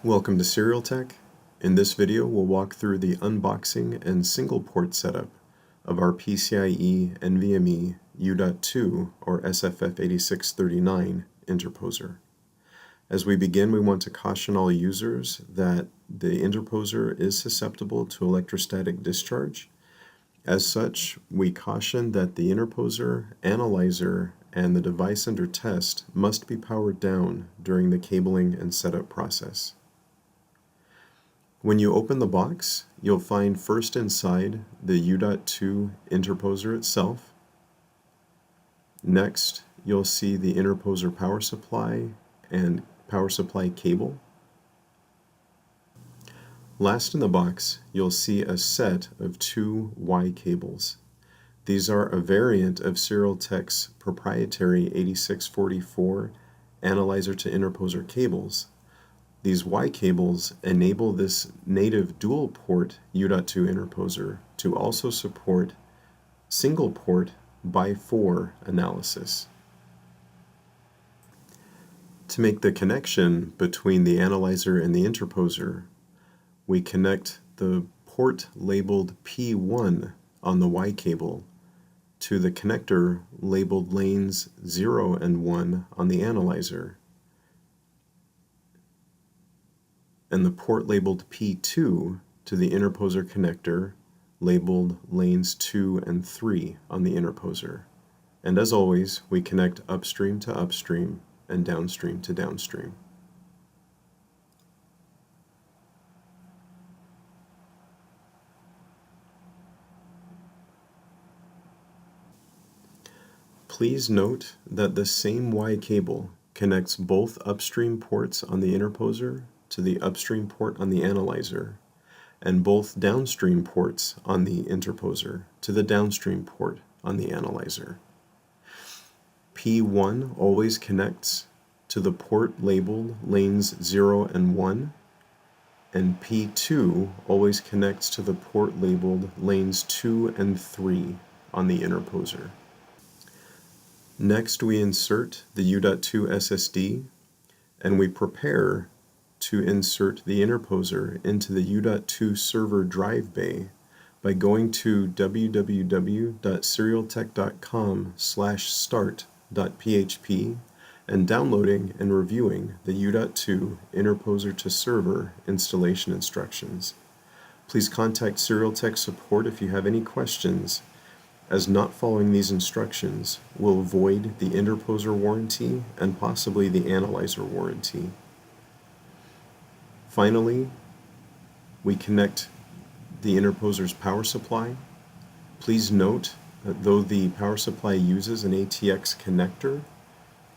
Welcome to SerialTek. In this video we'll walk through the unboxing and single port setup of our PCIe NVMe U.2 or SFF8639 interposer. As we begin, we want to caution all users that the interposer is susceptible to electrostatic discharge. As such, we caution that the interposer, analyzer, and the device under test must be powered down during the cabling and setup process. When you open the box, you'll find first inside the U.2 interposer itself. Next, you'll see the interposer power supply and power supply cable. Last in the box, you'll see a set of two Y cables. These are a variant of SerialTek's proprietary 8644 analyzer to interposer cables. These Y cables enable this native dual port U.2 interposer to also support single port by 4 analysis. To make the connection between the analyzer and the interposer, we connect the port labeled P1 on the Y cable to the connector labeled lanes 0 and 1 on the analyzer, and the port labeled P2 to the interposer connector labeled lanes 2 and 3 on the interposer. And as always, we connect upstream to upstream and downstream to downstream. Please note that the same Y cable connects both upstream ports on the interposer to the upstream port on the analyzer, and both downstream ports on the interposer to the downstream port on the analyzer. P1 always connects to the port labeled lanes 0 and 1, and P2 always connects to the port labeled lanes 2 and 3 on the interposer. Next, we insert the U.2 SSD, and we prepare to insert the interposer into the U.2 server drive bay by going to www.serialtek.com/start.php and downloading and reviewing the U.2 interposer to server installation instructions. Please contact SerialTek support if you have any questions, as not following these instructions will void the interposer warranty and possibly the analyzer warranty. Finally, we connect the interposer's power supply. Please note that though the power supply uses an ATX connector,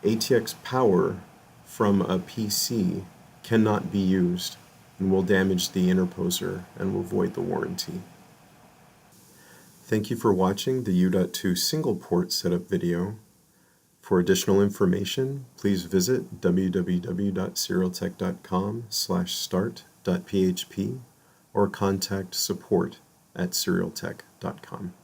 ATX power from a PC cannot be used and will damage the interposer and will void the warranty. Thank you for watching the U.2 single port setup video. For additional information, please visit www.serialtek.com/start.php or contact support@serialtek.com.